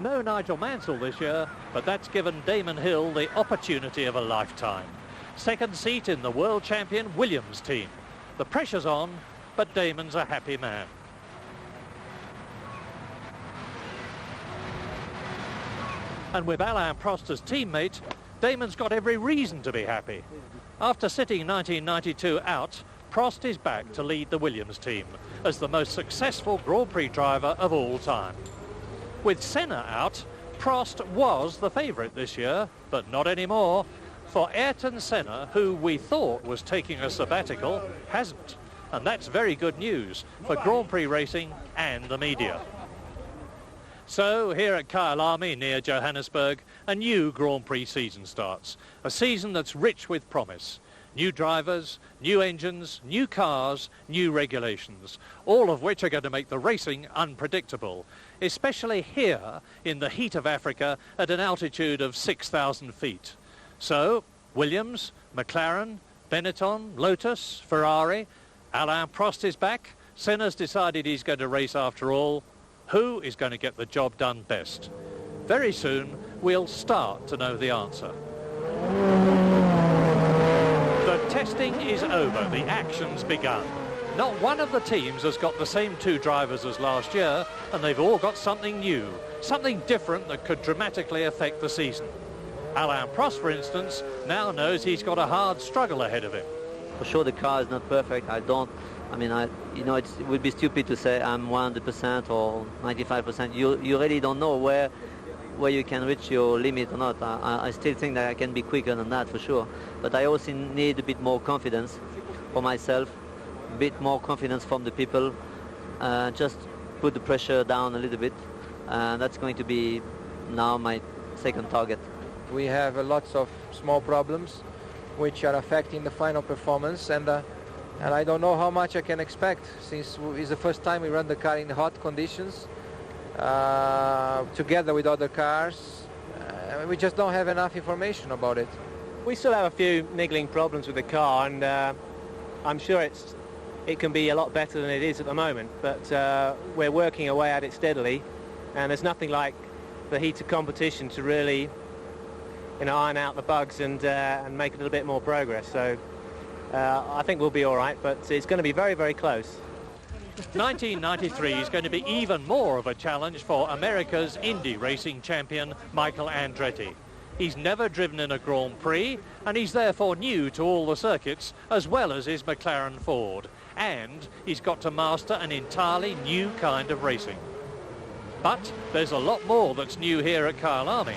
No Nigel Mansell this year, but that's given Damon Hill the opportunity of a lifetime. Second seat in the world champion Williams team. The pressure's on, but Damon's a happy man. And with Alain Prost as teammate, Damon's got every reason to be happy. After sitting 1992 out, Prost is back to lead the Williams team as the most successful Grand Prix driver of all time. With Senna out, Prost was the favourite this year, but not anymore, for Ayrton Senna, who we thought was taking a sabbatical, hasn't. And that's very good news for Grand Prix racing and the media. So here at Kyalami near Johannesburg, a new Grand Prix season starts. A season that's rich with promise. New drivers, new engines, new cars, new regulations, all of which are going to make the racing unpredictable, especially here in the heat of Africa at an altitude of 6,000 feet. So, Williams, McLaren, Benetton, Lotus, Ferrari, Alain Prost is back. Senna's decided he's going to race after all. Who is going to get the job done best? Very soon, we'll start to know the answer. The testing is over, the action's begun. Not one of the teams has got the same two drivers as last year, and they've all got something new, something different that could dramatically affect the season. Alain Prost, for instance, now knows he's got a hard struggle ahead of him. For sure the car is not perfect. It would be stupid to say I'm 100% or 95%. You really don't know where you can reach your limit or not. I still think that I can be quicker than that for sure. But I also need a bit more confidence for myself, a bit more confidence from the people. Just put the pressure down a little bit. That's going to be now my second target. We have lots of small problems which are affecting the final performance, and I don't know how much I can expect, since it's the first time we run the car in hot conditions together with other cars. We just don't have enough information about it. We still have a few niggling problems with the car, and I'm sure it can be a lot better than it is at the moment, but we're working away at it steadily, and there's nothing like the heat of competition to really iron out the bugs and make a little bit more progress. So I think we'll be all right, but it's going to be very, very close. 1993 is going to be even more of a challenge for America's Indy racing champion, Michael Andretti. He's never driven in a Grand Prix, and he's therefore new to all the circuits, as well as his McLaren Ford. And he's got to master an entirely new kind of racing. But there's a lot more that's new here at Kyalami.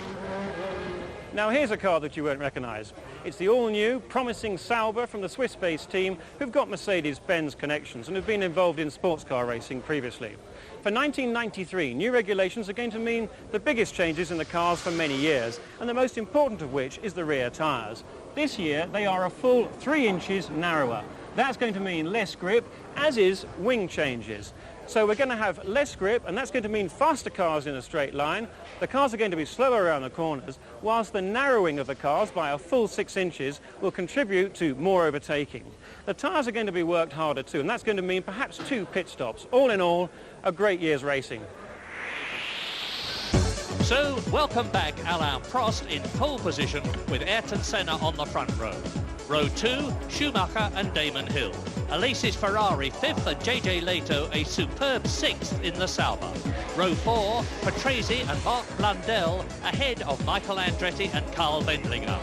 Now here's a car that you won't recognise. It's the all-new, promising Sauber from the Swiss-based team who've got Mercedes-Benz connections and have been involved in sports car racing previously. For 1993, new regulations are going to mean the biggest changes in the cars for many years, and the most important of which is the rear tyres. This year they are a full 3 inches narrower. That's going to mean less grip, as is wing changes. So we're going to have less grip, and that's going to mean faster cars in a straight line. The cars are going to be slower around the corners, whilst the narrowing of the cars by a full 6 inches will contribute to more overtaking. The tyres are going to be worked harder too, and that's going to mean perhaps 2 pit stops. All in all, a great year's racing. So, welcome back Alain Prost in pole position with Ayrton Senna on the front row. Row 2, Schumacher and Damon Hill. Alesis Ferrari 5th and JJ Leto a superb 6th in the Sauber. Row 4, Patrese and Mark Blundell ahead of Michael Andretti and Carl Wendlinger.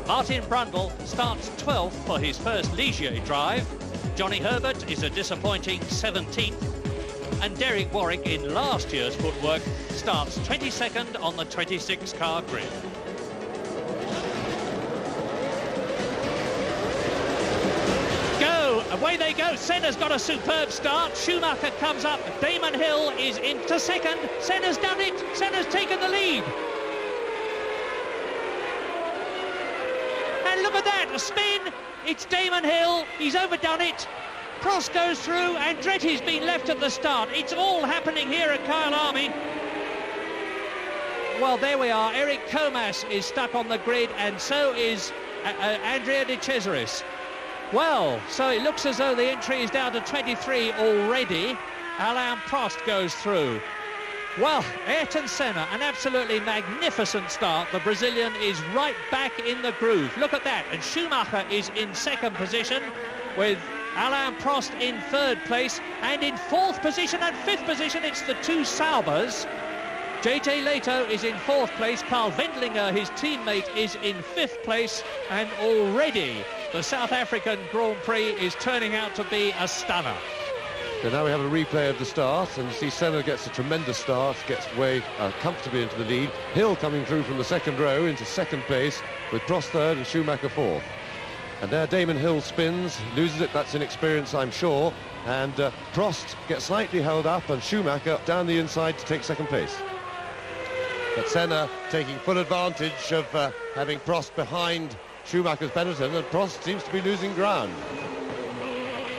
Martin Brundle starts 12th for his first Ligier drive. Johnny Herbert is a disappointing 17th. And Derek Warwick in last year's footwork starts 22nd on the 26-car grid. Away they go. Senna's got a superb start. Schumacher comes up. Damon Hill is into second. Senna's done it. Senna's taken the lead. And look at that, a spin. It's Damon Hill. He's overdone it. Prost goes through. Andretti's been left at the start. It's all happening here at Kyalami. Well, there we are. Eric Comas is stuck on the grid, and so is Andrea De Cesaris. Well, so it looks as though the entry is down to 23 already. Alain Prost goes through. Well, Ayrton Senna, an absolutely magnificent start. The Brazilian is right back in the groove. Look at that. And Schumacher is in second position with Alain Prost in third place. And in fourth position and fifth position, it's the two Saubers. JJ Leto is in fourth place. Carl Wendlinger, his teammate, is in fifth place. And already the South African Grand Prix is turning out to be a stunner. So now we have a replay of the start, and you see Senna gets a tremendous start, gets way comfortably into the lead. Hill coming through from the second row into second place, with Prost third and Schumacher fourth. And there Damon Hill spins, loses it, that's inexperience I'm sure, and Prost gets slightly held up, and Schumacher down the inside to take second place. But Senna taking full advantage of having Prost behind Schumacher's Benetton, and Prost seems to be losing ground.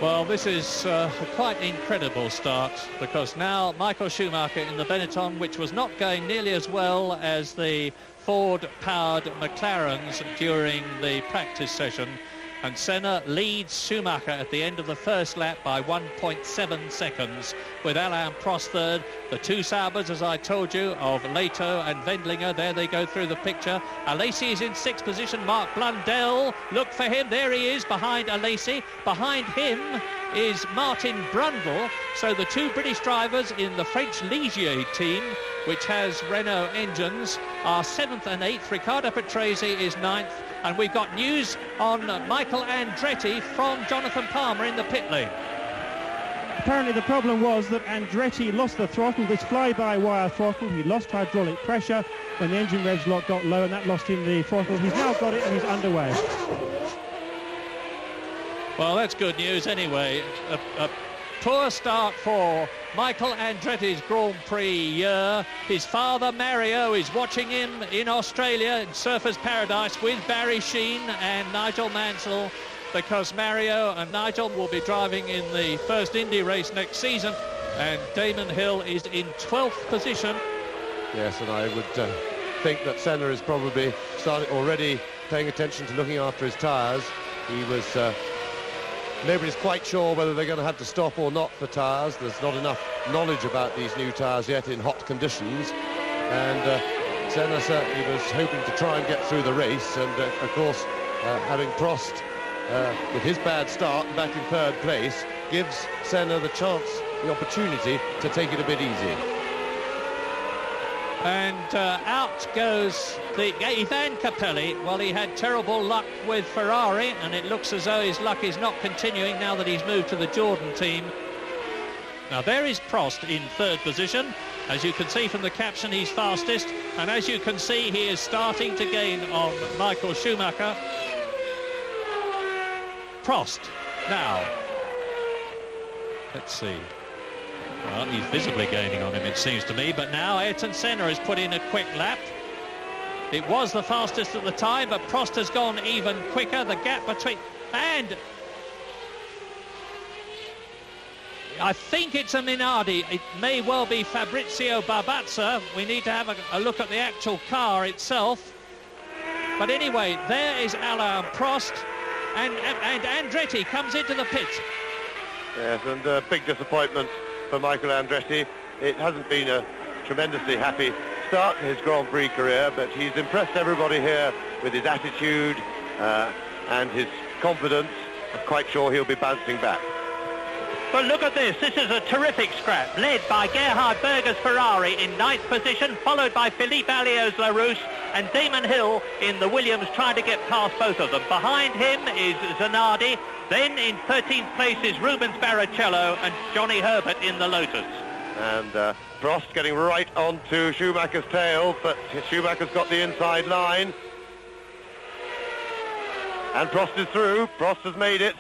Well, this is a quite incredible start, because now Michael Schumacher in the Benetton, which was not going nearly as well as the Ford-powered McLarens during the practice session, and Senna leads Schumacher at the end of the first lap by 1.7 seconds, with Alain Prost third. The two Saubers, as I told you, of Leto and Wendlinger, there they go through the picture. Alesi is in sixth position. Mark Blundell, look for him, there he is behind Alesi. Behind him is Martin Brundle. So the two British drivers in the French Ligier team, which has Renault engines, are 7th and 8th. Riccardo Patrese is 9th. And we've got news on Michael Andretti from Jonathan Palmer in the pit lane. Apparently the problem was that Andretti lost the throttle, this fly-by-wire throttle. He lost hydraulic pressure when the engine revs got low, and that lost him the throttle. He's now got it and he's underway. Well, that's good news anyway. A poor start for Michael Andretti's Grand Prix year. His father, Mario, is watching him in Australia in Surfers Paradise with Barry Sheen and Nigel Mansell, because Mario and Nigel will be driving in the first Indy race next season, and Damon Hill is in 12th position. Yes, and I would think that Senna is probably already paying attention to looking after his tyres. He was... Nobody's quite sure whether they're going to have to stop or not for tyres. There's not enough knowledge about these new tyres yet in hot conditions. And Senna certainly was hoping to try and get through the race. And, of course, having Prost with his bad start back in third place gives Senna the chance, the opportunity to take it a bit easy. And out goes the Ivan Capelli. Well, he had terrible luck with Ferrari, and it looks as though his luck is not continuing now that he's moved to the Jordan team. Now there is Prost in third position. As you can see from the caption, he's fastest, and as you can see, he is starting to gain on Michael Schumacher. Prost now. Let's see. Well, he's visibly gaining on him, it seems to me, but now Ayrton Senna has put in a quick lap. It was the fastest at the time, but Prost has gone even quicker. The gap between... And I think it's a Minardi. It may well be Fabrizio Barbazza. We need to have a look at the actual car itself. But anyway, there is Alain Prost, and Andretti comes into the pit. Yes, and a big disappointment for Michael Andretti. It hasn't been a tremendously happy start to his Grand Prix career, but he's impressed everybody here with his attitude and his confidence. I'm quite sure he'll be bouncing back. But look at this. This is a terrific scrap, led by Gerhard Berger's Ferrari in 9th position, followed by Philippe Alliot's LaRousse, and Damon Hill in the Williams trying to get past both of them. Behind him is Zanardi. Then in 13th place is Rubens Barrichello and Johnny Herbert in the Lotus. And Prost getting right onto Schumacher's tail, but Schumacher's got the inside line. And Prost is through. Prost has made it.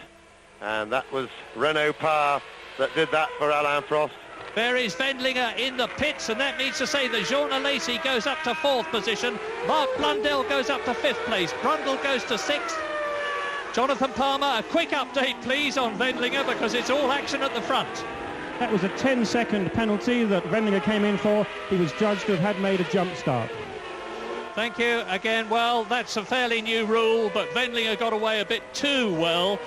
And that was Renault Power that did that for Alain Prost. There is Wendlinger in the pits, and that means to say that Jean Alesi goes up to 4th position. Mark Blundell goes up to 5th place. Brundle goes to 6th. Jonathan Palmer, a quick update, please, on Wendlinger, because it's all action at the front. That was a 10-second penalty that Wendlinger came in for. He was judged to have had made a jump start. Thank you again. Well, that's a fairly new rule, but Wendlinger got away a bit too well.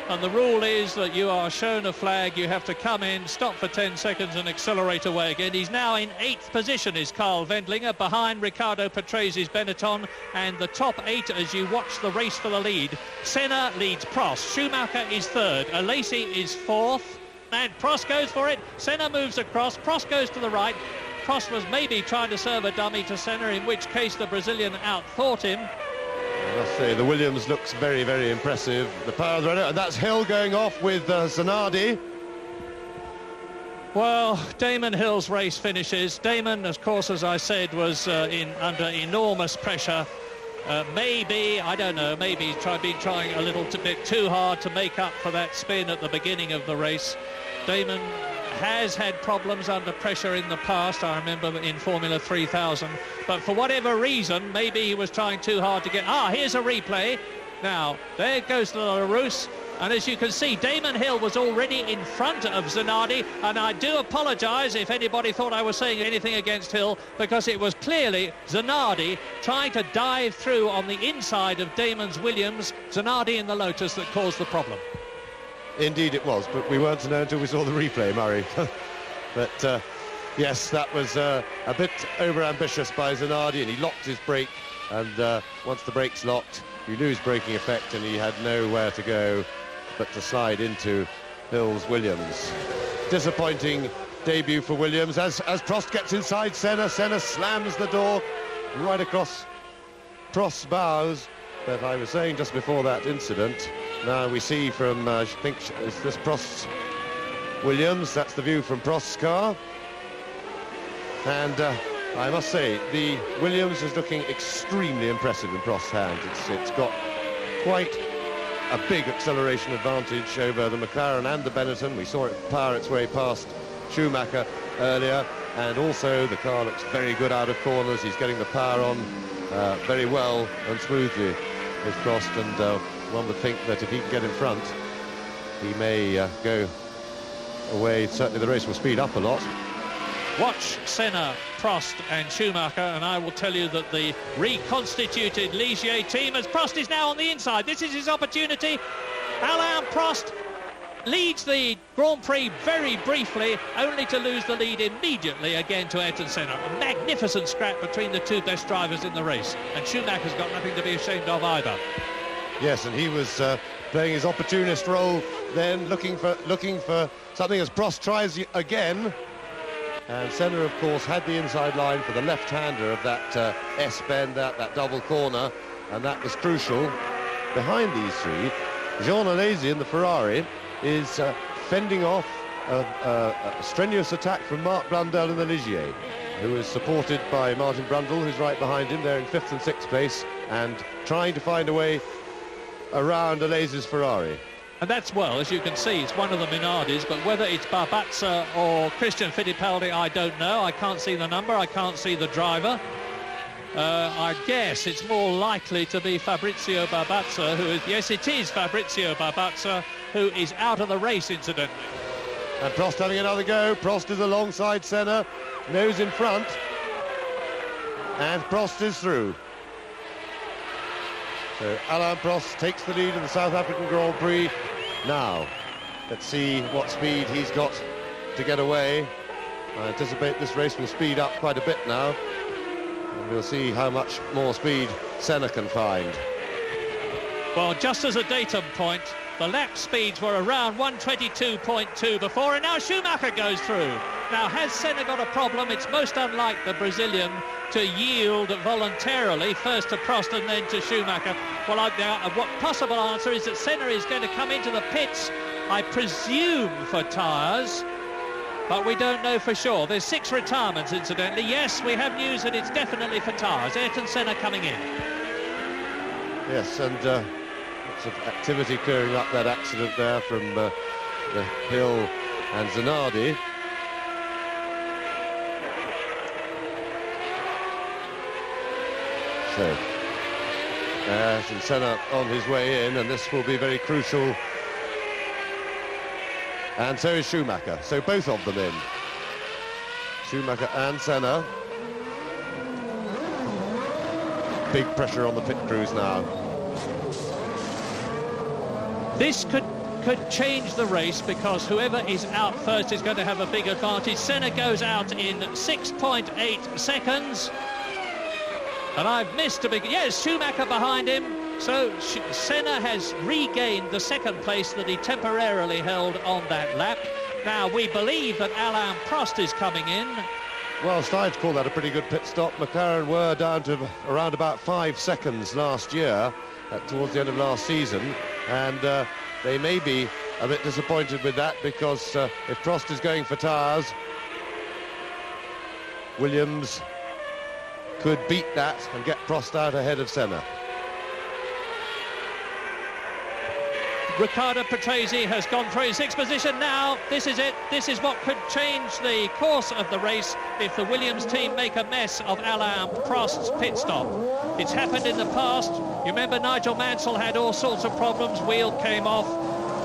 and the rule is that you are shown a flag, you have to come in, stop for 10 seconds and accelerate away again. He's now in 8th position, is Carl Wendlinger, behind Riccardo Patrese's Benetton, and the top 8 as you watch the race for the lead. Senna leads Prost, Schumacher is 3rd, Alesi is 4th, and Prost goes for it. Senna moves across, Prost goes to the right. Prost was maybe trying to serve a dummy to Senna, in which case the Brazilian outthought him. I must say, the Williams looks very, very impressive. The power of the Renault, and that's Hill going off with Zanardi. Well, Damon Hill's race finishes. Damon, of course, as I said, was under enormous pressure. Maybe, I don't know, maybe he's been trying a little bit too hard to make up for that spin at the beginning of the race. Damon has had problems under pressure in the past, I remember in Formula 3000, but for whatever reason, maybe he was trying too hard to get... here's a replay. Now, there goes the LaRousse, and as you can see, Damon Hill was already in front of Zanardi, and I do apologise if anybody thought I was saying anything against Hill, because it was clearly Zanardi trying to dive through on the inside of Damon's Williams, Zanardi in the Lotus, that caused the problem. Indeed it was, but we weren't to know until we saw the replay, Murray. But yes, that was a bit over-ambitious by Zanardi, and he locked his brake, and once the brake's locked, you lose braking effect, and he had nowhere to go but to slide into Hill's Williams. Disappointing debut for Williams. As Prost gets inside Senna, Senna slams the door right across Prost's bows. But I was saying just before that incident, now we see from, I think, is this Prost's Williams? That's the view from Prost's car. And I must say, the Williams is looking extremely impressive in Prost's hand. It's got quite a big acceleration advantage over the McLaren and the Benetton. We saw it power its way past Schumacher earlier, and also the car looks very good out of corners. He's getting the power on very well and smoothly with Prost, and one would think that if he can get in front, he may go away. Certainly the race will speed up a lot. Watch Senna, Prost and Schumacher, and I will tell you that the reconstituted Ligier team, as Prost is now on the inside, this is his opportunity. Alain Prost leads the Grand Prix very briefly, only to lose the lead immediately again to Ayrton Senna. A magnificent scrap between the two best drivers in the race, and Schumacher's got nothing to be ashamed of either. Yes, and he was playing his opportunist role then, looking for something as Prost tries again. And Senna, of course, had the inside line for the left-hander of that S-bend, that double corner, and that was crucial. Behind these three, Jean Alesi in the Ferrari is fending off a strenuous attack from Marc Blundell in the Ligier, who is supported by Martin Brundle, who's right behind him. They're in 5th and 6th place and trying to find a way around Alesi's Ferrari. And that's, well, as you can see, it's one of the Minardis, but whether it's Barbazza or Christian Fittipaldi, I don't know. I can't see the number, I can't see the driver. I guess it's more likely to be Fabrizio Barbazza, who is, yes, it is Fabrizio Barbazza, who is out of the race, incidentally. And Prost having another go. Prost is alongside Senna, nose in front, and Prost is through. So Alain Prost takes the lead in the South African Grand Prix. Now, let's see what speed he's got to get away. I anticipate this race will speed up quite a bit now, and we'll see how much more speed Senna can find. Well, just as a datum point, the lap speeds were around 122.2 before, and now Schumacher goes through. Now, has Senna got a problem? It's most unlike the Brazilian to yield voluntarily, first to Prost and then to Schumacher. Well, what possible answer is that Senna is going to come into the pits, I presume, for tyres, but we don't know for sure. There's 6 retirements, incidentally. Yes, we have news that it's definitely for tyres. Ayrton Senna coming in. Yes, and lots of activity clearing up that accident there from the Hill and Zanardi. So, and Senna on his way in, and this will be very crucial. And so is Schumacher. So both of them in. Schumacher and Senna. Big pressure on the pit crews now. This could could change the race because whoever is out first is going to have a big advantage. Senna goes out in 6.8 seconds. And I've missed a big... Yes, Schumacher behind him. So Senna has regained the second place that he temporarily held on that lap. Now, we believe that Alain Prost is coming in. Well, starting to call that a pretty good pit stop. McLaren were down to around about 5 seconds last year, towards the end of last season, and they may be a bit disappointed with that, because if Prost is going for tyres, Williams could beat that and get Prost out ahead of Senna. Riccardo Patrese has gone through his sixth position now. This is it. This is what could change the course of the race if the Williams team make a mess of Alain Prost's pit stop. It's happened in the past. You remember Nigel Mansell had all sorts of problems. Wheel came off.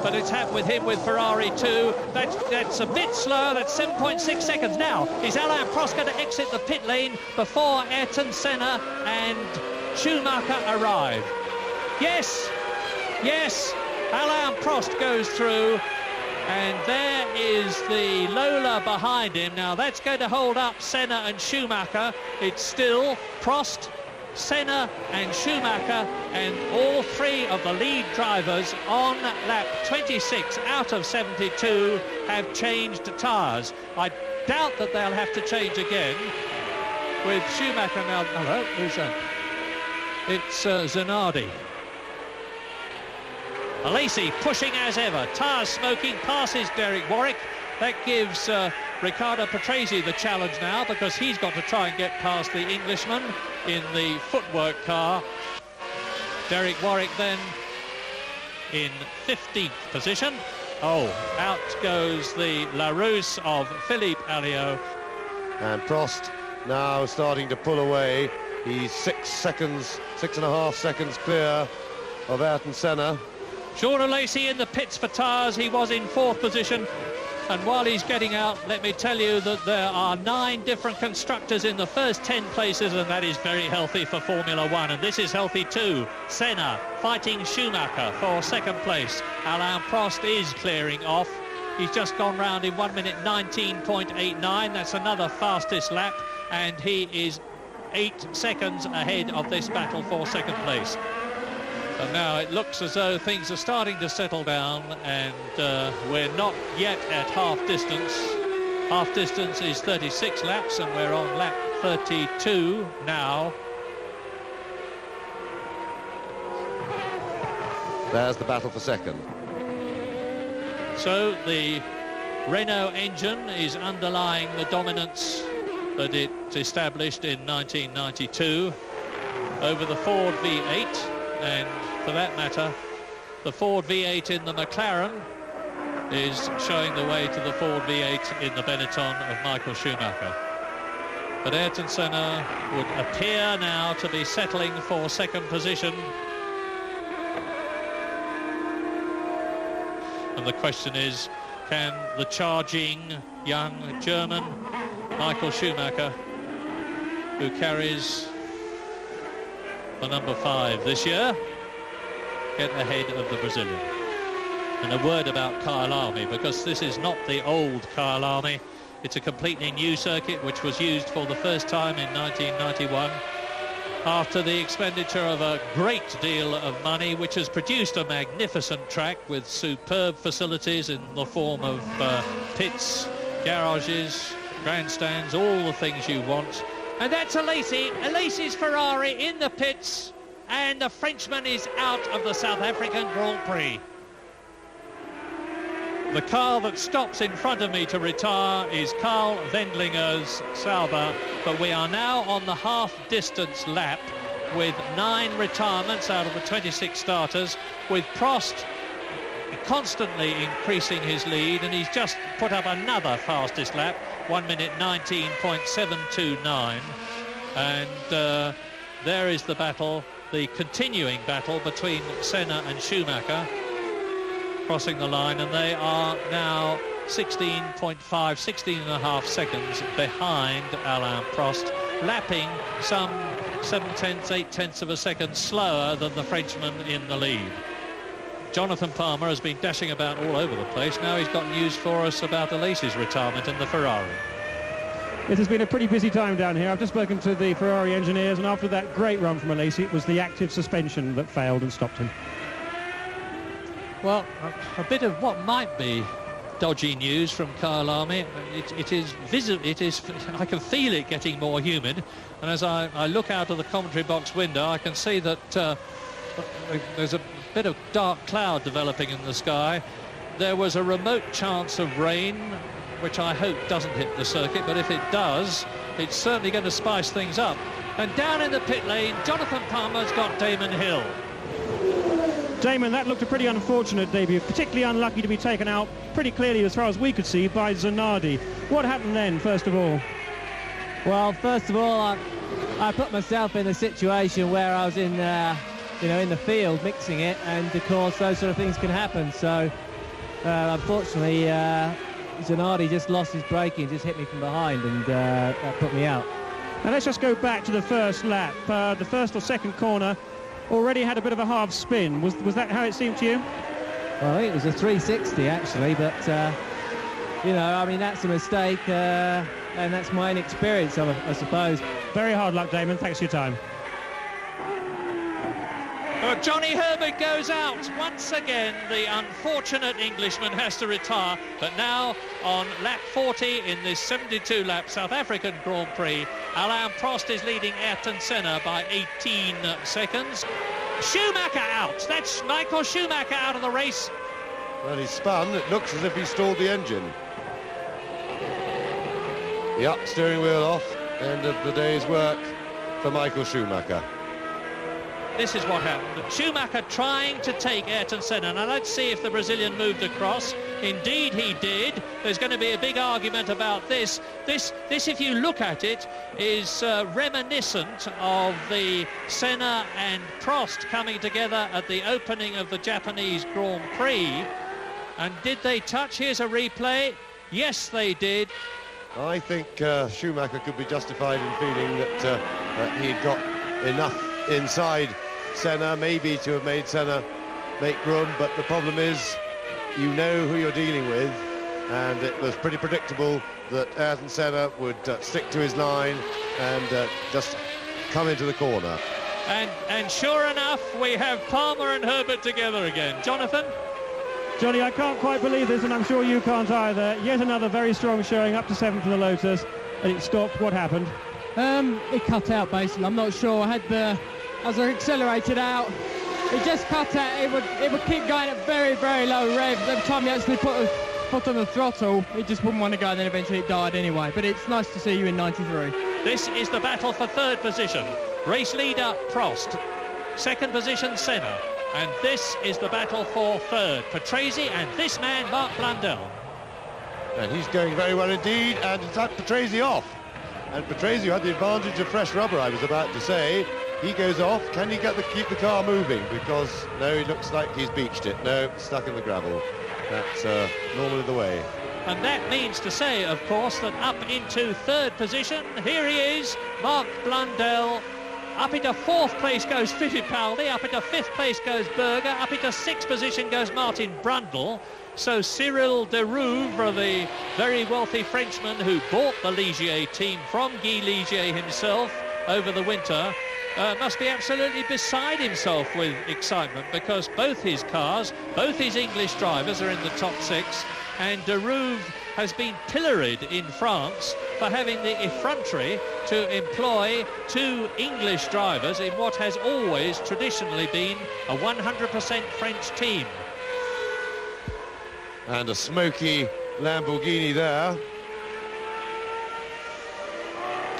But it's happened with him with Ferrari too. That's a bit slow. That's 7.6 seconds. Now, is Alain Prost going to exit the pit lane before Ayrton Senna and Schumacher arrive? Yes. Yes. Alain Prost goes through, and there is the Lola behind him. Now that's going to hold up Senna and Schumacher. It's still Prost, Senna and Schumacher, and all three of the lead drivers on lap 26 out of 72 have changed tyres. I doubt that they'll have to change again with Schumacher now. Hello, who's that? It's Zanardi. Alesi pushing as ever, tyres smoking, passes Derek Warwick. That gives Riccardo Patrese the challenge now, because he's got to try and get past the Englishman in the footwork car. Derek Warwick then in 15th position. Oh, out goes the LaRousse of Philippe Alliot. And Prost now starting to pull away. He's 6.5 seconds clear of Ayrton Senna. Sean Alesi in the pits for tyres. He was in 4th position. And while he's getting out, let me tell you that there are 9 different constructors in the first 10 places, and that is very healthy for Formula One. And this is healthy too. Senna fighting Schumacher for 2nd place. Alain Prost is clearing off. He's just gone round in 1 minute 19.89. That's another fastest lap, and he is 8 seconds ahead of this battle for 2nd place. And now it looks as though things are starting to settle down, and we're not yet at half distance. Half distance is 36 laps, and we're on lap 32 now. There's the battle for 2nd. So the Renault engine is underlying the dominance that it established in 1992 over the Ford V8. And for that matter, the Ford V8 in the McLaren is showing the way to the Ford V8 in the Benetton of Michael Schumacher. But Ayrton Senna would appear now to be settling for 2nd position. And the question is, can the charging young German Michael Schumacher, who carries the number 5 this year, get ahead of the Brazilian? And a word about Kyalami, because this is not the old Kyalami. It's a completely new circuit which was used for the first time in 1991 after the expenditure of a great deal of money, which has produced a magnificent track with superb facilities in the form of pits, garages, grandstands, all the things you want. And that's Alesi. Alesi's Ferrari in the pits, and the Frenchman is out of the South African Grand Prix. The car that stops in front of me to retire is Carl Wendlinger's Sauber, but we are now on the half-distance lap with 9 retirements out of the 26 starters, with Prost constantly increasing his lead, and he's just put up another fastest lap, 1 minute 19.729, and there is the battle, the continuing battle between Senna and Schumacher crossing the line, and they are now 16.5 seconds behind Alain Prost, lapping some 7/10, 8/10 of a second slower than the Frenchman in the lead. Jonathan Palmer has been dashing about all over the place. Now he's got news for us about Alesi's retirement in the Ferrari. It has been a pretty busy time down here. I've just spoken to the Ferrari engineers, and after that great run from Alesi, it was the active suspension that failed and stopped him. Well, a bit of what might be dodgy news from Kyalami. It is visible. I can feel it getting more humid, and as I look out of the commentary box window, I can see that there's a bit of dark cloud developing in the sky. There was a remote chance of rain, which I hope doesn't hit the circuit, but if it does, it's certainly going to spice things up. And down in the pit lane, Jonathan Palmer's got Damon Hill. Damon, that looked a pretty unfortunate debut, particularly unlucky to be taken out pretty clearly, as far as we could see, by Zanardi. What happened then, first of all? Well, first of all, I put myself in a situation where I was in, in the field mixing it, and of course those sort of things can happen. So, unfortunately, Zanardi just lost his braking, just hit me from behind, and that put me out. Now let's just go back to the first lap. The first or second corner already had a bit of a half spin. Was that how it seemed to you? Well, I think it was a 360 actually, but I mean, that's a mistake, and that's my inexperience, I suppose. Very hard luck, Damon. Thanks for your time. Johnny Herbert goes out. Once again, the unfortunate Englishman has to retire. But now, on lap 40 in this 72-lap South African Grand Prix, Alain Prost is leading Ayrton Senna by 18 seconds. Schumacher out. That's Michael Schumacher out of the race. Well, he spun. It looks as if he stalled the engine. Yep, steering wheel off. End of the day's work for Michael Schumacher. This is what happened. Schumacher trying to take Ayrton Senna. Now let's see if the Brazilian moved across. Indeed he did. There's going to be a big argument about this. This, if you look at it, is reminiscent of the Senna and Prost coming together at the opening of the Japanese Grand Prix. And did they touch? Here's a replay. Yes, they did. I think Schumacher could be justified in feeling that he'd got enough inside Senna, maybe to have made Senna make room, but the problem is you know who you're dealing with, and it was pretty predictable that Ayrton Senna would stick to his line and just come into the corner. And sure enough, we have Palmer and Herbert together again. Jonathan? Johnny, I can't quite believe this, and I'm sure you can't either. Yet another very strong showing, up to 7 for the Lotus, and it stopped. What happened? It cut out, basically. I'm not sure. As I accelerated out, it just cut out. It would keep going at very, very low revs. Every time you actually put a foot on the throttle, it just wouldn't want to go, and then eventually it died anyway. But it's nice to see you in 93. This is the battle for third position. Race leader Prost. Second position Senna. And this is the battle for third. Patrese and this man, Mark Blundell. And he's going very well indeed, and it's at Patrese off. And Patrese had the advantage of fresh rubber, I was about to say. He goes off. Can he keep the car moving? Because, no, he looks like he's beached it. No, stuck in the gravel. That's normally the way. And that means to say, of course, that up into third position, here he is, Mark Blundell. Up into fourth place goes Fittipaldi. Up into fifth place goes Berger. Up into sixth position goes Martin Brundle. So Cyril Derouvre, the very wealthy Frenchman who bought the Ligier team from Guy Ligier himself over the winter, must be absolutely beside himself with excitement, because both his cars, both his English drivers are in the top 6, and Derouvre has been pilloried in France for having the effrontery to employ 2 English drivers in what has always traditionally been a 100% French team. And a smoky Lamborghini there.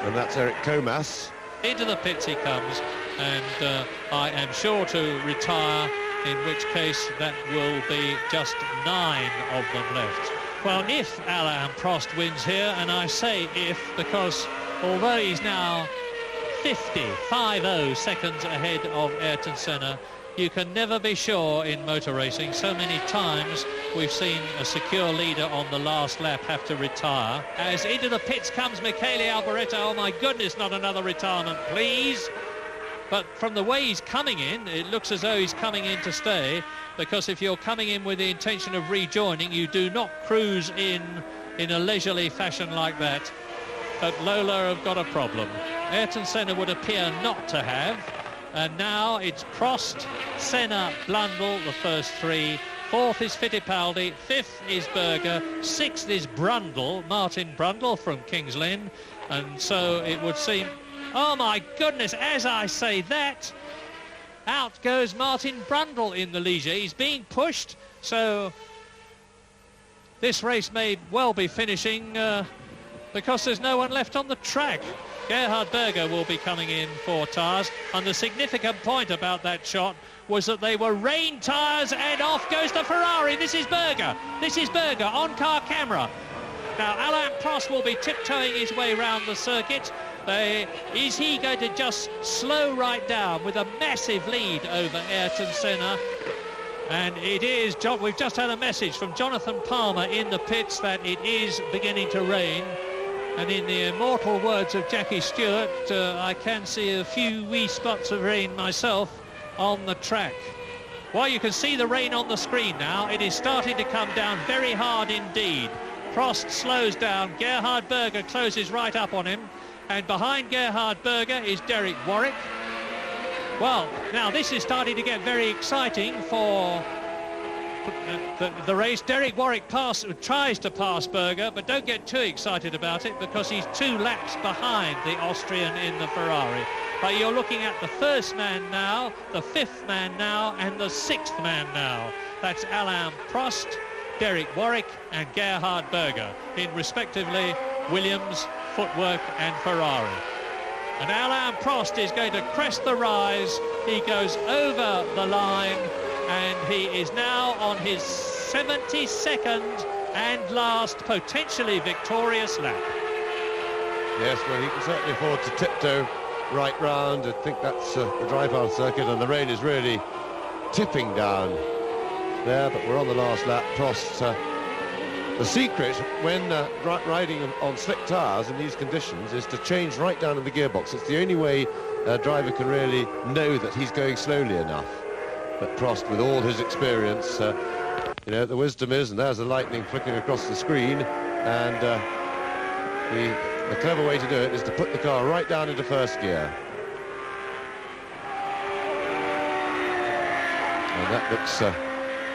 And that's Eric Comas. Into the pits he comes, and I am sure to retire, in which case that will be just 9 of them left. Well, if Alain Prost wins here, and I say if because although he's now 50 seconds ahead of Ayrton Senna, you can never be sure in motor racing. So many times we've seen a secure leader on the last lap have to retire. As into the pits comes Michele Alboreto. Oh my goodness, not another retirement, please. But from the way he's coming in, it looks as though he's coming in to stay, because if you're coming in with the intention of rejoining, you do not cruise in a leisurely fashion like that. But Lola have got a problem. Ayrton Senna would appear not to have. And now it's Prost, Senna, Blundell, the first three. Fourth is Fittipaldi, fifth is Berger, sixth is Brundle, Martin Brundle from King's Lynn. And so it would seem, oh my goodness, as I say that, out goes Martin Brundle in the leisure. He's being pushed, so this race may well be finishing because there's no one left on the track. Gerhard Berger will be coming in for tyres, and the significant point about that shot was that they were rain tyres, and off goes the Ferrari. This is Berger on car camera. Now Alain Prost will be tiptoeing his way round the circuit. Is he going to just slow right down with a massive lead over Ayrton Senna? And it is, we've just had a message from Jonathan Palmer in the pits that it is beginning to rain. And in the immortal words of Jackie Stewart, I can see a few wee spots of rain myself on the track. Well, you can see the rain on the screen now. It is starting to come down very hard indeed. Prost slows down. Gerhard Berger closes right up on him. And behind Gerhard Berger is Derek Warwick. Well, now this is starting to get very exciting for the race. Derek Warwick tries to pass Berger, but don't get too excited about it because he's 2 laps behind the Austrian in the Ferrari. But you're looking at the first man now, the 5th man now, and the 6th man now. That's Alain Prost, Derek Warwick and Gerhard Berger in respectively Williams, Footwork and Ferrari. And Alain Prost is going to crest the rise. He goes over the line and he is now on his 72nd and last potentially victorious lap. Yes, well, he can certainly afford to tiptoe right round. I think that's the drive-out circuit, and the rain is really tipping down there, but we're on the last lap. Prost, the secret when riding on slick tyres in these conditions is to change right down in the gearbox. It's the only way a driver can really know that he's going slowly enough. But Prost, with all his experience, you know, the wisdom is, and there's the lightning flicking across the screen, and the clever way to do it is to put the car right down into first gear. And that looks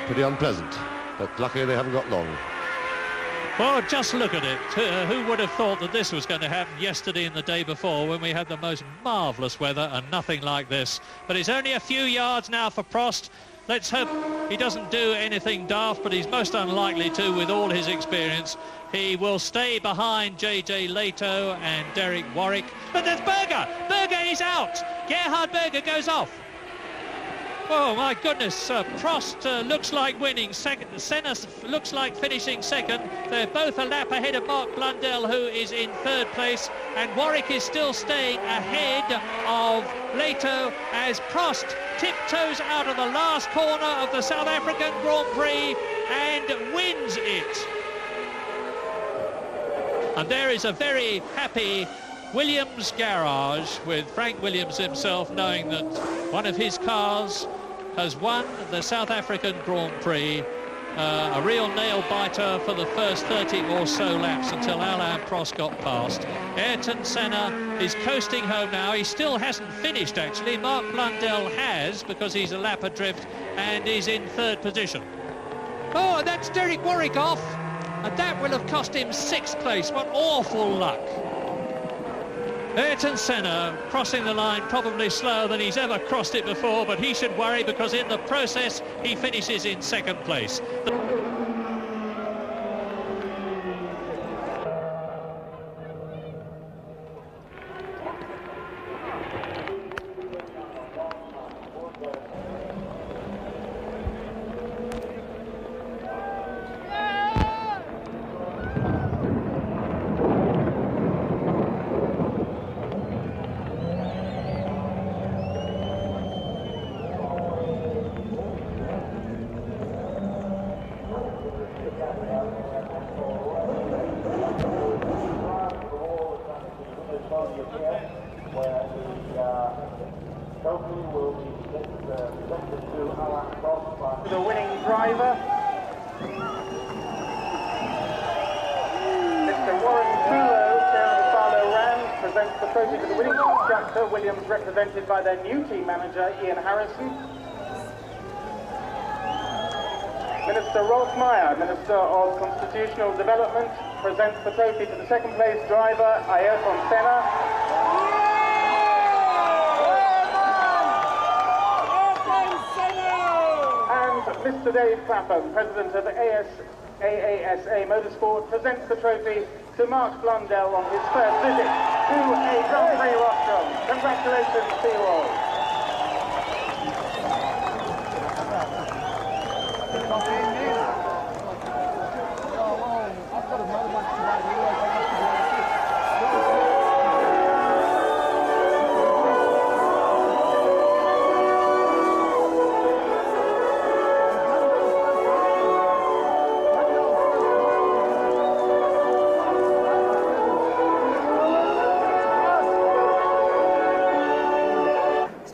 pretty unpleasant, but luckily they haven't got long. Well, just look at it. Who would have thought that this was going to happen yesterday and the day before when we had the most marvellous weather and nothing like this. But it's only a few yards now for Prost. Let's hope he doesn't do anything daft, but he's most unlikely to with all his experience. He will stay behind J.J. Leto and Derek Warwick. But there's Berger! Berger is out! Gerhard Berger goes off. Oh my goodness, Prost looks like winning second, Senna looks like finishing second. They're both a lap ahead of Mark Blundell, who is in 3rd place, and Warwick is still staying ahead of Leto as Prost tiptoes out of the last corner of the South African Grand Prix and wins it. And there is a very happy Williams garage with Frank Williams himself, knowing that one of his cars has won the South African Grand Prix, a real nail-biter for the first 30 or so laps until Alain Prost got past. Ayrton Senna is coasting home now. He still hasn't finished, actually. Mark Blundell has, because he's a lap adrift and is in 3rd position. Oh, that's Derek Warwick off, and that will have cost him 6th place. What awful luck. Ayrton Senna crossing the line probably slower than he's ever crossed it before, but he should worry because in the process he finishes in 2nd place. The winning driver, Mr. Warren Tulo, chairman of Barlow Rand, presents the trophy to the winning constructor, Williams represented by their new team manager, Ian Harrison. Minister Rolf Meyer, Minister of Constitutional Development, presents the trophy to the second place driver, Ayrton Senna. Mr. Dave Clapham, President of AASA Motorsport, presents the trophy to Mark Blundell on his first visit to a Grand Prix rostrum. Congratulations to you all.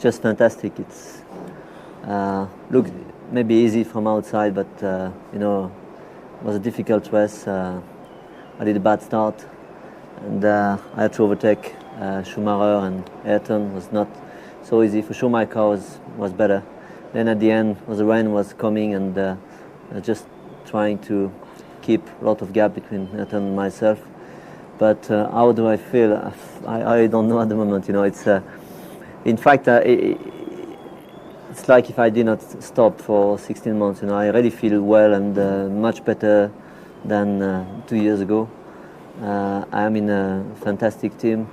Just fantastic. It's looked maybe easy from outside, but you know, it was a difficult race. I did a bad start, and I had to overtake Schumacher, and Ayrton was not so easy. For sure, my car was better. Then at the end, the rain was coming, and just trying to keep a lot of gap between Ayrton and myself. But how do I feel? I don't know at the moment. You know, it's. In fact, it's like if I did not stop for 16 months. You know, I really feel well and much better than 2 years ago. I am in a fantastic team.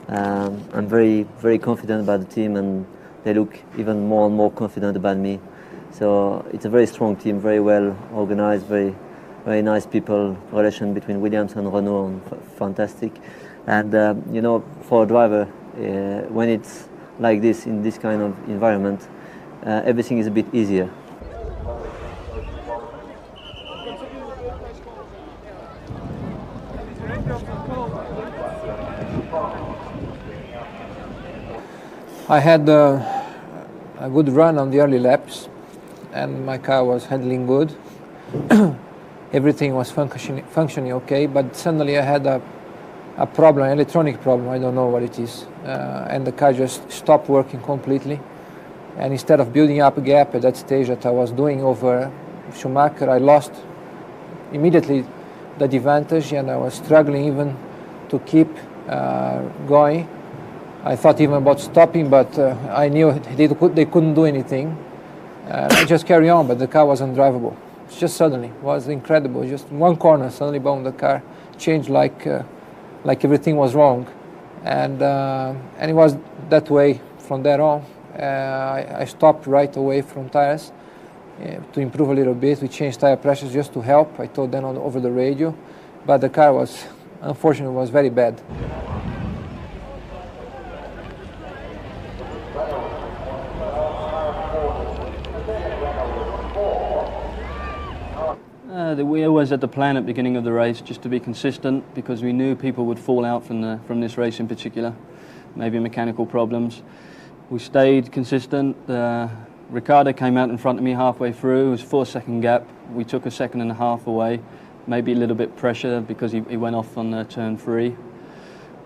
I'm very, very confident about the team, and they look even more and more confident about me. So it's a very strong team, very well organized, very, very nice people. Relation between Williams and Renault, fantastic. And you know, for a driver, when it's like this, in this kind of environment, everything is a bit easier. I had a good run on the early laps, and my car was handling good. Everything was functioning okay, but suddenly I had a problem, an electronic problem, I don't know what it is. And the car just stopped working completely. And instead of building up a gap at that stage that I was doing over Schumacher, I lost immediately the advantage, and I was struggling even to keep going. I thought even about stopping, but I knew they couldn't do anything. I just carry on, but the car was undrivable. It's just suddenly, it was incredible. Just one corner, suddenly, boom, the car changed like everything was wrong, and it was that way from there on. I stopped right away from tires to improve a little bit. We changed tire pressures just to help. I told them over the radio, but the car was, unfortunately, very bad. We always had the plan at the beginning of the race just to be consistent, because we knew people would fall out from this race in particular, maybe mechanical problems. We stayed consistent. Ricciardo came out in front of me halfway through. It was a 4-second gap. We took a 1.5 seconds away, maybe a little bit pressure because he went off on turn 3.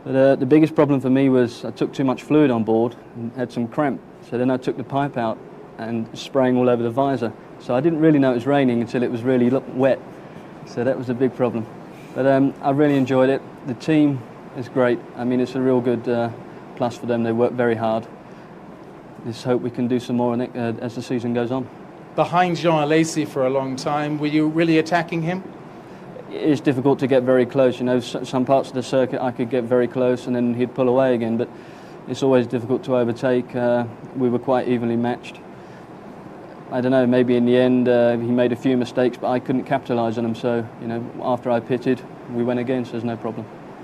But the biggest problem for me was I took too much fluid on board and had some cramp. So then I took the pipe out and spraying all over the visor. So I didn't really know it was raining until it was really wet. So that was a big problem. But I really enjoyed it. The team is great. I mean, it's a real good plus for them. They work very hard. Just hope we can do some more as the season goes on. Behind Jean Alesi for a long time, were you really attacking him? It's difficult to get very close. You know, some parts of the circuit I could get very close and then he'd pull away again. But it's always difficult to overtake. We were quite evenly matched. I don't know, maybe in the end he made a few mistakes, but I couldn't capitalise on them. So, you know, after I pitted, we went again, so there's no problem.